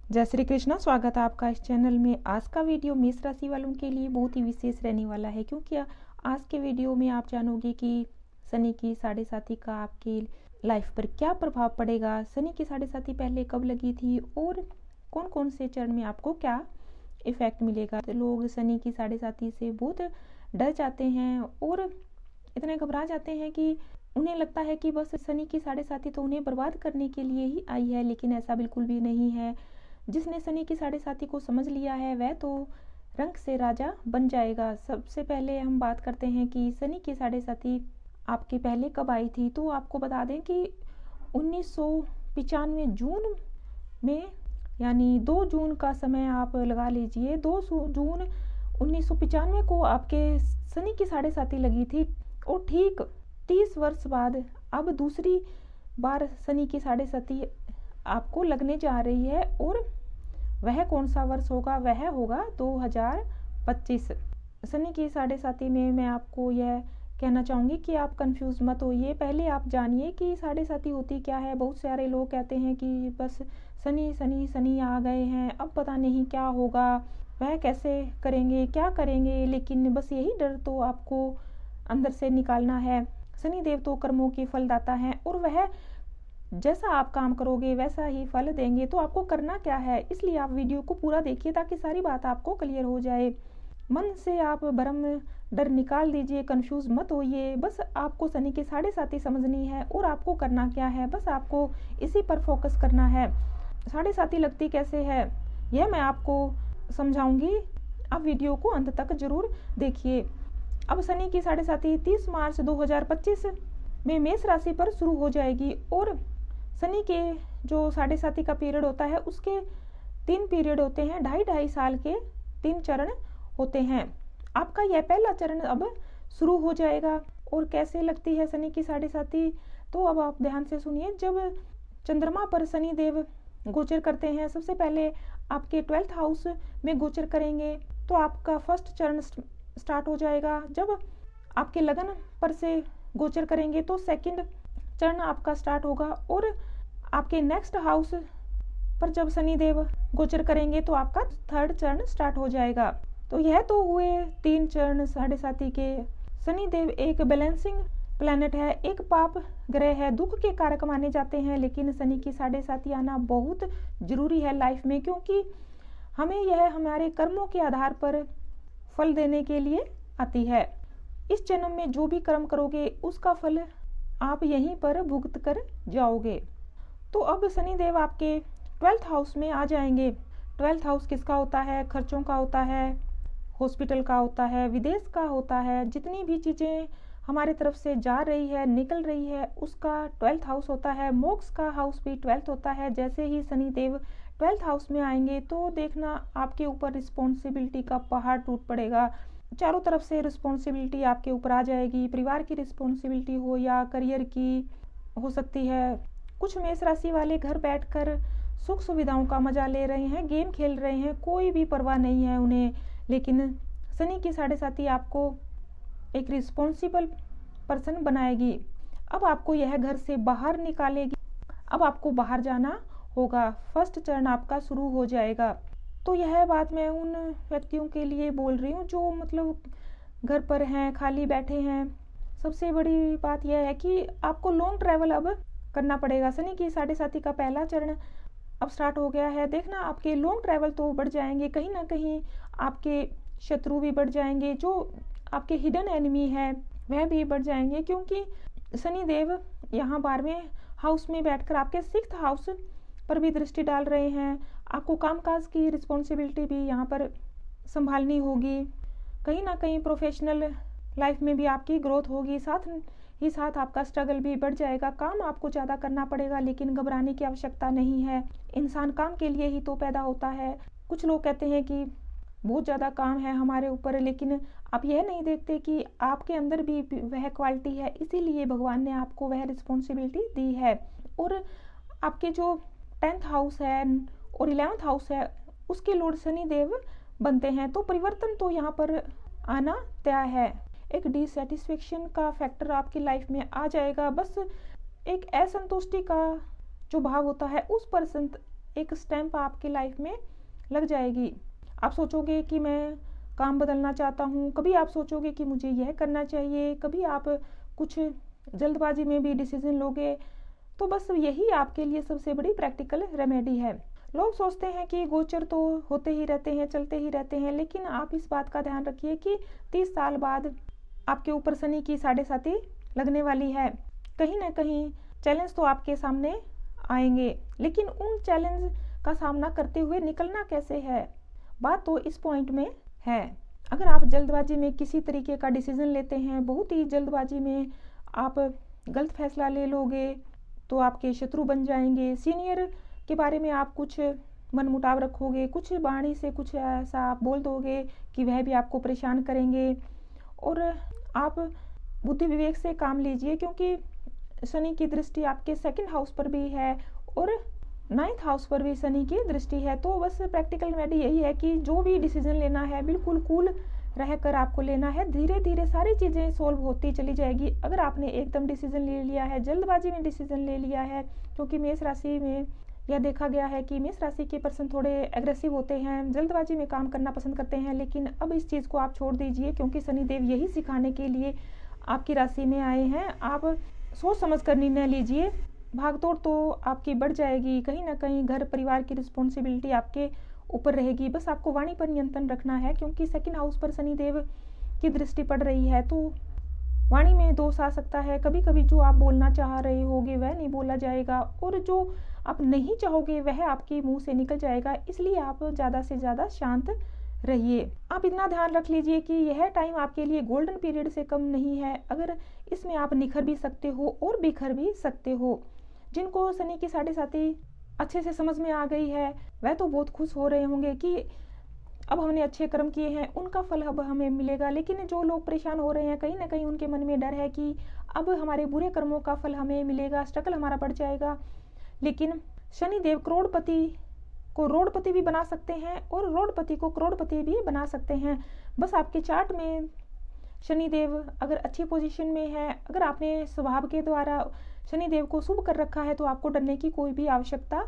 जय श्री कृष्णा। स्वागत है आपका इस चैनल में। आज का वीडियो मेष राशि वालों के लिए बहुत ही विशेष रहने वाला है, क्योंकि आज के वीडियो में आप जानोगे कि शनि की साढ़े साती का आपकी लाइफ पर क्या प्रभाव पड़ेगा, शनि की साढ़े साती पहले कब लगी थी और कौन कौन से चरण में आपको क्या इफेक्ट मिलेगा। तो लोग शनि की साढ़े साती से बहुत डर जाते हैं और इतने घबरा जाते हैं कि उन्हें लगता है कि बस शनि की साढ़े साती तो उन्हें बर्बाद करने के लिए ही आई है, लेकिन ऐसा बिल्कुल भी नहीं है। जिसने शनि की साढ़े साती को समझ लिया है वह तो रंग से राजा बन जाएगा। सबसे पहले हम बात करते हैं कि शनि की साढ़े साती आपके पहले कब आई थी। तो आपको बता दें कि 1995 जून में, यानी 2 जून का समय आप लगा लीजिए। 2 जून 1995 को आपके शनि की साढ़े साती लगी थी और ठीक 30 वर्ष बाद अब दूसरी बार शनि की साढ़े साती आपको लगने जा रही है। और वह कौन सा वर्ष होगा? वह होगा 2025। शनि की साढ़े साती में मैं आपको यह कहना चाहूँगी कि आप कंफ्यूज मत होइए। पहले आप जानिए कि साढ़े साती होती क्या है। बहुत सारे लोग कहते हैं कि बस शनि शनि शनि आ गए हैं, अब पता नहीं क्या होगा, वह कैसे करेंगे, क्या करेंगे। लेकिन बस यही डर तो आपको अंदर से निकालना है। शनि देव तो कर्मों के फलदाता हैं और वह जैसा आप काम करोगे वैसा ही फल देंगे। तो आपको करना क्या है, इसलिए आप वीडियो को पूरा देखिए ताकि सारी बात आपको क्लियर हो जाए। मन से आप भरम डर निकाल दीजिए, कंफ्यूज मत होइए। बस आपको शनि की साढ़े साती समझनी है और आपको करना क्या है, बस आपको इसी पर फोकस करना है। साढ़े साती लगती कैसे है यह मैं आपको समझाऊंगी, आप वीडियो को अंत तक जरूर देखिए। अब शनि की साढ़े साती 30 मार्च 2025 में मेष राशि पर शुरू हो जाएगी और शनि के जो साढ़े साती का पीरियड होता है उसके 3 पीरियड होते हैं। 2.5 साल के 3 चरण होते हैं। आपका यह पहला चरण अब शुरू हो जाएगा। और कैसे लगती है शनि की साढ़े साती, तो अब आप ध्यान से सुनिए। जब चंद्रमा पर शनि देव गोचर करते हैं, सबसे पहले आपके 12th हाउस में गोचर करेंगे तो आपका फर्स्ट चरण स्टार्ट हो जाएगा। जब आपके लगन पर से गोचर करेंगे तो सेकंड चरण आपका स्टार्ट होगा। और आपके नेक्स्ट हाउस पर जब शनि देव गोचर करेंगे तो आपका थर्ड चरण स्टार्ट हो जाएगा। तो यह तो हुए 3 चरण साढ़े साती के। शनि देव एक बैलेंसिंग प्लैनेट है, एक पाप ग्रह है, दुख के कारक माने जाते हैं। लेकिन शनि की साढ़े साती आना बहुत जरूरी है लाइफ में, क्योंकि हमें यह हमारे कर्मों के आधार पर फल देने के लिए आती है। इस जन्म में जो भी कर्म करोगे उसका फल आप यहीं पर भुगत कर जाओगे। तो अब शनि देव आपके 12th हाउस में आ जाएंगे। 12th हाउस किसका होता है? खर्चों का होता है, हॉस्पिटल का होता है, विदेश का होता है। जितनी भी चीज़ें हमारे तरफ से जा रही है, निकल रही है, उसका 12th हाउस होता है। मोक्ष का हाउस भी 12th होता है। जैसे ही शनि देव 12th हाउस में आएंगे तो देखना आपके ऊपर रिस्पॉन्सिबिलिटी का पहाड़ टूट पड़ेगा। चारों तरफ से रिस्पॉन्सिबिलिटी आपके ऊपर आ जाएगी। परिवार की रिस्पॉन्सिबिलिटी हो या करियर की हो सकती है। कुछ मेष राशि वाले घर बैठकर सुख सुविधाओं का मजा ले रहे हैं, गेम खेल रहे हैं, कोई भी परवाह नहीं है उन्हें। लेकिन शनि की साढ़े साती आपको एक रिस्पॉन्सिबल पर्सन बनाएगी। अब आपको यह घर से बाहर निकालेगी। अब आपको बाहर जाना होगा, फर्स्ट चरण आपका शुरू हो जाएगा। तो यह बात मैं उन व्यक्तियों के लिए बोल रही हूँ जो मतलब घर पर हैं, खाली बैठे हैं। सबसे बड़ी बात यह है कि आपको लॉन्ग ट्रैवल अब करना पड़ेगा। शनि की साढ़े साती का पहला चरण अब स्टार्ट हो गया है। देखना आपके लॉन्ग ट्रैवल तो बढ़ जाएंगे, कहीं ना कहीं आपके शत्रु भी बढ़ जाएंगे, जो आपके हिडन एनिमी है वह भी बढ़ जाएंगे, क्योंकि शनि देव यहाँ 12वें हाउस में बैठकर आपके 6th हाउस पर भी दृष्टि डाल रहे हैं। आपको कामकाज की रिस्पॉन्सिबिलिटी भी यहाँ पर संभालनी होगी। कहीं ना कहीं प्रोफेशनल लाइफ में भी आपकी ग्रोथ होगी, साथ ही साथ आपका स्ट्रगल भी बढ़ जाएगा। काम आपको ज़्यादा करना पड़ेगा, लेकिन घबराने की आवश्यकता नहीं है। इंसान काम के लिए ही तो पैदा होता है। कुछ लोग कहते हैं कि बहुत ज़्यादा काम है हमारे ऊपर, लेकिन आप यह नहीं देखते कि आपके अंदर भी वह क्वालिटी है, इसीलिए भगवान ने आपको वह रिस्पॉन्सिबिलिटी दी है। और आपके जो 10th हाउस है और 11th हाउस है उसके लॉर्ड शनि देव बनते हैं। तो परिवर्तन तो यहाँ पर आना तय है। एक डिसैटिस्फेक्शन का फैक्टर आपकी लाइफ में आ जाएगा। बस एक असंतुष्टि का जो भाव होता है उस पर एक स्टैंप आपके लाइफ में लग जाएगी। आप सोचोगे कि मैं काम बदलना चाहता हूँ, कभी आप सोचोगे कि मुझे यह करना चाहिए, कभी आप कुछ जल्दबाजी में भी डिसीजन लोगे। तो बस यही आपके लिए सबसे बड़ी प्रैक्टिकल रेमेडी है। लोग सोचते हैं कि गोचर तो होते ही रहते हैं, चलते ही रहते हैं, लेकिन आप इस बात का ध्यान रखिए कि 30 साल बाद आपके ऊपर शनि की 7.5 लगने वाली है। कहीं ना कहीं चैलेंज तो आपके सामने आएंगे, लेकिन उन चैलेंज का सामना करते हुए निकलना कैसे है, बात तो इस पॉइंट में है। अगर आप जल्दबाजी में किसी तरीके का डिसीजन लेते हैं, बहुत ही जल्दबाजी में आप गलत फैसला ले लोगे, तो आपके शत्रु बन जाएंगे। सीनियर के बारे में आप कुछ मनमुटाव रखोगे, कुछ वाणी से कुछ ऐसा आप बोल दोगे कि वह भी आपको परेशान करेंगे। और आप बुद्धि विवेक से काम लीजिए, क्योंकि शनि की दृष्टि आपके 2nd हाउस पर भी है और 9th हाउस पर भी शनि की दृष्टि है। तो बस प्रैक्टिकल रेमेडी यही है कि जो भी डिसीजन लेना है बिल्कुल कूल रहकर आपको लेना है। धीरे धीरे सारी चीज़ें सोल्व होती चली जाएगी। अगर आपने एकदम डिसीजन ले लिया है, जल्दबाजी में डिसीजन ले लिया है, क्योंकि मेष राशि में यह देखा गया है कि मेष राशि के पर्सन थोड़े एग्रेसिव होते हैं, जल्दबाजी में काम करना पसंद करते हैं। लेकिन अब इस चीज़ को आप छोड़ दीजिए, क्योंकि शनिदेव यही सिखाने के लिए आपकी राशि में आए हैं। आप सोच समझ कर निर्णय लीजिए। भागदौड़ तो आपकी बढ़ जाएगी, कहीं ना कहीं घर परिवार की रिस्पॉन्सिबिलिटी आपके ऊपर रहेगी। बस आपको वाणी पर नियंत्रण रखना है, क्योंकि 2nd हाउस पर शनिदेव की दृष्टि पड़ रही है। तो वाणी में दोष आ सकता है, कभी कभी जो आप बोलना चाह रहे होगे वह नहीं बोला जाएगा, और जो आप नहीं चाहोगे वह आपके मुंह से निकल जाएगा। इसलिए आप ज़्यादा से ज़्यादा शांत रहिए। आप इतना ध्यान रख लीजिए कि यह टाइम आपके लिए गोल्डन पीरियड से कम नहीं है। अगर इसमें आप निखर भी सकते हो और बिखर भी सकते हो। जिनको शनि की 7.5 अच्छे से समझ में आ गई है वह तो बहुत खुश हो रहे होंगे कि अब हमने अच्छे कर्म किए हैं, उनका फल अब हमें मिलेगा। लेकिन जो लोग परेशान हो रहे हैं, कहीं ना कहीं उनके मन में डर है कि अब हमारे बुरे कर्मों का फल हमें मिलेगा, स्ट्रगल हमारा बढ़ जाएगा। लेकिन शनिदेव करोड़पति को रोडपति भी बना सकते हैं और रोडपति को करोड़पति भी बना सकते हैं। बस आपके चार्ट में शनिदेव अगर अच्छी पोजीशन में है, अगर आपने स्वभाव के द्वारा शनिदेव को शुभ कर रखा है, तो आपको डरने की कोई भी आवश्यकता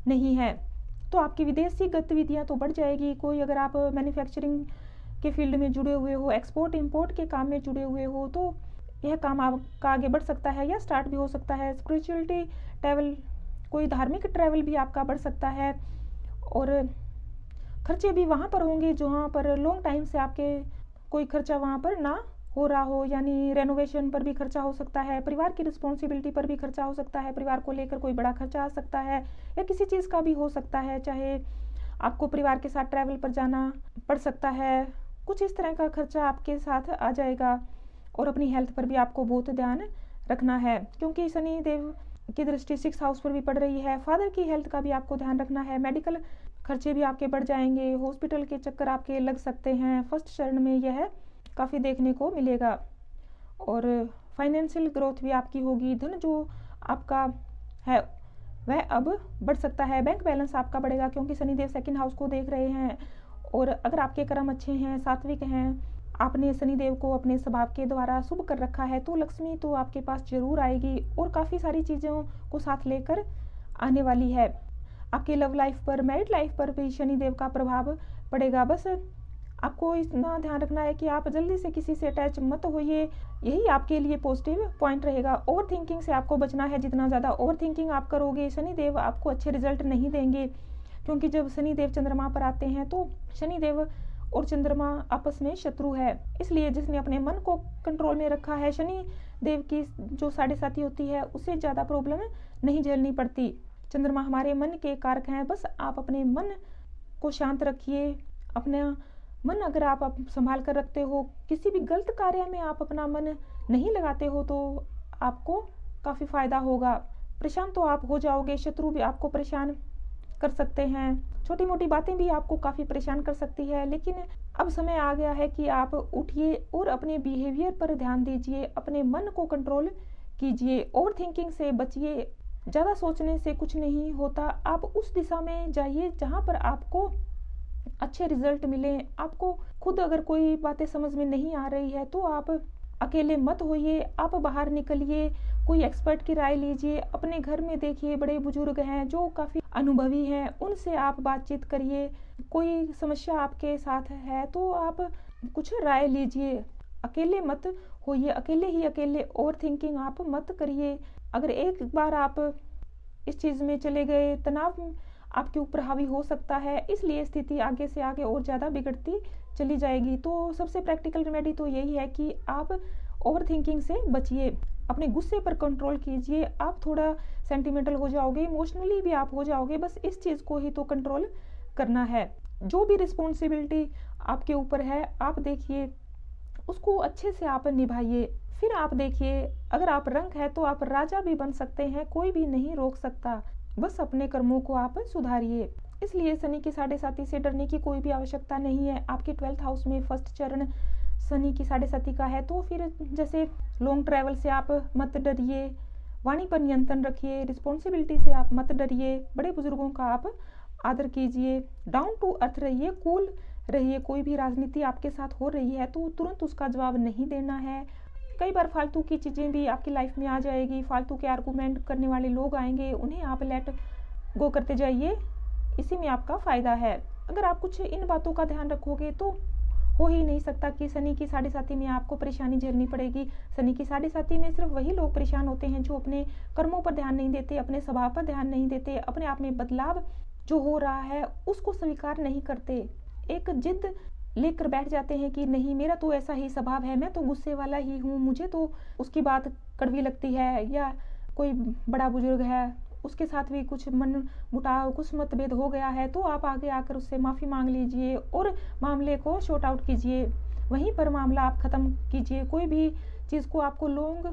नहीं है। तो आपकी विदेशी गतिविधियां तो बढ़ जाएगी। कोई अगर आप मैन्युफैक्चरिंग के फील्ड में जुड़े हुए हो, एक्सपोर्ट इंपोर्ट के काम में जुड़े हुए हो, तो यह काम आपका आगे बढ़ सकता है या स्टार्ट भी हो सकता है। स्पिरिचुअलिटी ट्रैवल, कोई धार्मिक ट्रैवल भी आपका बढ़ सकता है। और खर्चे भी वहाँ पर होंगे जहाँ पर लॉन्ग टाइम से आपके कोई खर्चा वहाँ पर ना हो रहा हो, यानी रेनोवेशन पर भी खर्चा हो सकता है, परिवार की रिस्पॉन्सिबिलिटी पर भी खर्चा हो सकता है, परिवार को लेकर कोई बड़ा खर्चा आ सकता है, या किसी चीज़ का भी हो सकता है, चाहे आपको परिवार के साथ ट्रैवल पर जाना पड़ सकता है। कुछ इस तरह का खर्चा आपके साथ आ जाएगा। और अपनी हेल्थ पर भी आपको बहुत ध्यान रखना है, क्योंकि शनि देव की दृष्टि 6th हाउस पर भी पड़ रही है। फादर की हेल्थ का भी आपको ध्यान रखना है। मेडिकल खर्चे भी आपके बढ़ जाएंगे, हॉस्पिटल के चक्कर आपके लग सकते हैं। फर्स्ट चरण में यह काफ़ी देखने को मिलेगा। और फाइनेंशियल ग्रोथ भी आपकी होगी। धन जो आपका है वह अब बढ़ सकता है। बैंक बैलेंस आपका बढ़ेगा, क्योंकि शनिदेव 2nd हाउस को देख रहे हैं। और अगर आपके कर्म अच्छे हैं, सात्विक हैं, आपने शनिदेव को अपने स्वभाव के द्वारा शुभ कर रखा है, तो लक्ष्मी तो आपके पास जरूर आएगी और काफ़ी सारी चीज़ों को साथ लेकर आने वाली है। आपके लव लाइफ पर, मैरिड लाइफ पर भी शनिदेव का प्रभाव पड़ेगा। बस आपको इतना ध्यान रखना है कि आप जल्दी से किसी से अटैच मत होइए, यही आपके लिए पॉजिटिव पॉइंट रहेगा। ओवर थिंकिंग से आपको बचना है। जितना ज़्यादा ओवर थिंकिंग आप करोगे, शनिदेव आपको अच्छे रिजल्ट नहीं देंगे, क्योंकि जब शनिदेव चंद्रमा पर आते हैं तो शनिदेव और चंद्रमा आपस में शत्रु है। इसलिए जिसने अपने मन को कंट्रोल में रखा है, शनि देव की जो 7.5 होती है उससे ज़्यादा प्रॉब्लम नहीं झेलनी पड़ती। चंद्रमा हमारे मन के कारक हैं। बस आप अपने मन को शांत रखिए। अपना मन अगर आप संभाल कर रखते हो, किसी भी गलत कार्य में आप अपना मन नहीं लगाते हो, तो आपको काफ़ी फायदा होगा। परेशान तो आप हो जाओगे, शत्रु भी आपको परेशान कर सकते हैं, छोटी मोटी बातें भी आपको काफ़ी परेशान कर सकती है। लेकिन अब समय आ गया है कि आप उठिए और अपने बिहेवियर पर ध्यान दीजिए, अपने मन को कंट्रोल कीजिए, ओवर थिंकिंग से बचिए। ज़्यादा सोचने से कुछ नहीं होता। आप उस दिशा में जाइए जहाँ पर आपको अच्छे रिजल्ट मिले। आपको खुद अगर कोई बातें समझ में नहीं आ रही है तो आप अकेले मत होइए, आप बाहर निकलिए, कोई एक्सपर्ट की राय लीजिए, अपने घर में देखिए बड़े बुजुर्ग हैं जो काफ़ी अनुभवी हैं, उनसे आप बातचीत करिए। कोई समस्या आपके साथ है तो आप कुछ राय लीजिए, अकेले मत होइए, अकेले ओवर थिंकिंग आप मत करिए। अगर एक बार आप इस चीज़ में चले गए, तनाव आपके ऊपर हावी हो सकता है, इसलिए स्थिति आगे से आगे और ज़्यादा बिगड़ती चली जाएगी। तो सबसे प्रैक्टिकल रेमेडी तो यही है कि आप ओवर थिंकिंग से बचिए, अपने गुस्से पर कंट्रोल कीजिए। आप थोड़ा सेंटिमेंटल हो जाओगे, इमोशनली भी आप हो जाओगे, बस इस चीज़ को ही तो कंट्रोल करना है। जो भी रिस्पॉन्सिबिलिटी आपके ऊपर है, आप देखिए उसको अच्छे से आप निभाइए। फिर आप देखिए, अगर आप रंग है तो आप राजा भी बन सकते हैं, कोई भी नहीं रोक सकता। बस अपने कर्मों को आप सुधारिए। इसलिए शनि की 7.5 से डरने की कोई भी आवश्यकता नहीं है। आपके 12th हाउस में फर्स्ट चरण शनि की 7.5 का है, तो फिर जैसे लॉन्ग ट्रैवल से आप मत डरिए, वाणी पर नियंत्रण रखिए, रिस्पॉन्सिबिलिटी से आप मत डरिए, बड़े बुजुर्गों का आप आदर कीजिए, डाउन टू अर्थ रहिए, कूल रहिए। कोई भी राजनीति आपके साथ हो रही है तो तुरंत उसका जवाब नहीं देना है। कई बार फालतू की चीज़ें भी आपकी लाइफ में आ जाएगी, फालतू के आर्गूमेंट करने वाले लोग आएंगे, उन्हें आप लेट गो करते जाइए, इसी में आपका फ़ायदा है। अगर आप कुछ इन बातों का ध्यान रखोगे तो हो ही नहीं सकता कि शनि की 7.5 में आपको परेशानी झेलनी पड़ेगी। शनि की 7.5 में सिर्फ वही लोग परेशान होते हैं जो अपने कर्मों पर ध्यान नहीं देते, अपने स्वभाव पर ध्यान नहीं देते, अपने आप में बदलाव जो हो रहा है उसको स्वीकार नहीं करते, एक जिद लेकर बैठ जाते हैं कि नहीं मेरा तो ऐसा ही स्वभाव है, मैं तो गुस्से वाला ही हूँ, मुझे तो उसकी बात कड़वी लगती है। या कोई बड़ा बुजुर्ग है, उसके साथ भी कुछ मन मुटाव, कुछ मतभेद हो गया है, तो आप आगे आकर उससे माफ़ी मांग लीजिए और मामले को शॉर्ट आउट कीजिए, वहीं पर मामला आप ख़त्म कीजिए। कोई भी चीज़ को आपको लॉन्ग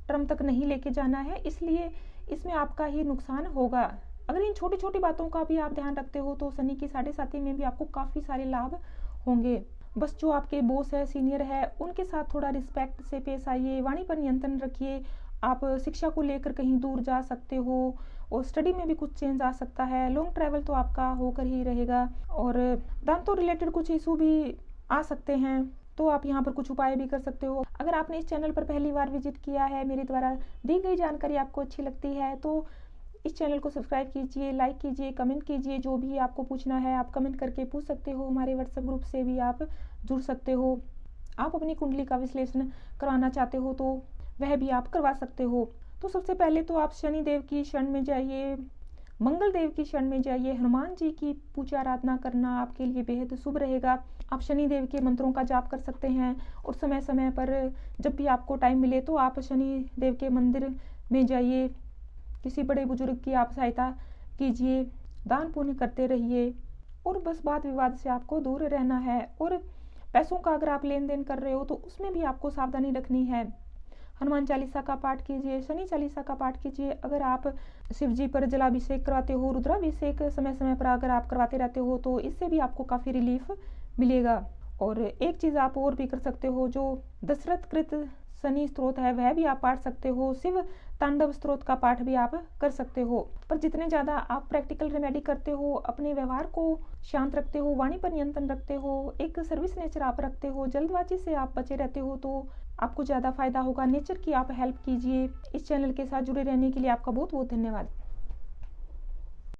टर्म तक नहीं लेके जाना है, इसलिए इसमें आपका ही नुकसान होगा। अगर इन छोटी छोटी बातों का भी आप ध्यान रखते हो तो शनि की 7.5 में भी आपको काफ़ी सारे लाभ होंगे। बस जो आपके बॉस है, सीनियर है, उनके साथ थोड़ा रिस्पेक्ट से पेश आइए, वाणी पर नियंत्रण रखिए। आप शिक्षा को लेकर कहीं दूर जा सकते हो और स्टडी में भी कुछ चेंज आ सकता है। लॉन्ग ट्रैवल तो आपका होकर ही रहेगा और दांतों रिलेटेड कुछ इशू भी आ सकते हैं, तो आप यहाँ पर कुछ उपाय भी कर सकते हो। अगर आपने इस चैनल पर पहली बार विजिट किया है, मेरे द्वारा दी गई जानकारी आपको अच्छी लगती है तो इस चैनल को सब्सक्राइब कीजिए, लाइक कीजिए, कमेंट कीजिए। जो भी आपको पूछना है आप कमेंट करके पूछ सकते हो। हमारे व्हाट्सएप ग्रुप से भी आप जुड़ सकते हो। आप अपनी कुंडली का विश्लेषण करवाना चाहते हो तो वह भी आप करवा सकते हो। तो सबसे पहले तो आप शनि देव की शरण में जाइए, मंगल देव की शरण में जाइए। हनुमान जी की पूजा आराधना करना आपके लिए बेहद शुभ रहेगा। आप शनि देव के मंत्रों का जाप कर सकते हैं और समय समय पर जब भी आपको टाइम मिले तो आप शनि देव के मंदिर में जाइए, किसी बड़े बुजुर्ग की आप सहायता कीजिए, दान पुण्य करते रहिए और बस वाद विवाद से आपको दूर रहना है। और पैसों का अगर आप लेन देन कर रहे हो तो उसमें भी आपको सावधानी रखनी है। हनुमान चालीसा का पाठ कीजिए, शनि चालीसा का पाठ कीजिए। अगर आप शिव जी पर जलाभिषेक करवाते हो, रुद्राभिषेक समय समय पर अगर आप करवाते रहते हो तो इससे भी आपको काफ़ी रिलीफ मिलेगा। और एक चीज़ आप और भी कर सकते हो, जो दशरथ कृत शनि स्त्रोत है वह भी आप पढ़ सकते हो, शिव तांडव स्त्रोत का पाठ भी आप कर सकते हो। पर जितने ज़्यादा आप प्रैक्टिकल रेमेडी करते हो, अपने व्यवहार को शांत रखते हो, वाणी पर नियंत्रण रखते हो, एक सर्विस नेचर आप रखते हो, जल्दबाजी से आप बचे रहते हो तो आपको ज़्यादा फायदा होगा। नेचर की आप हेल्प कीजिए। इस चैनल के साथ जुड़े रहने के लिए आपका बहुत बहुत धन्यवाद।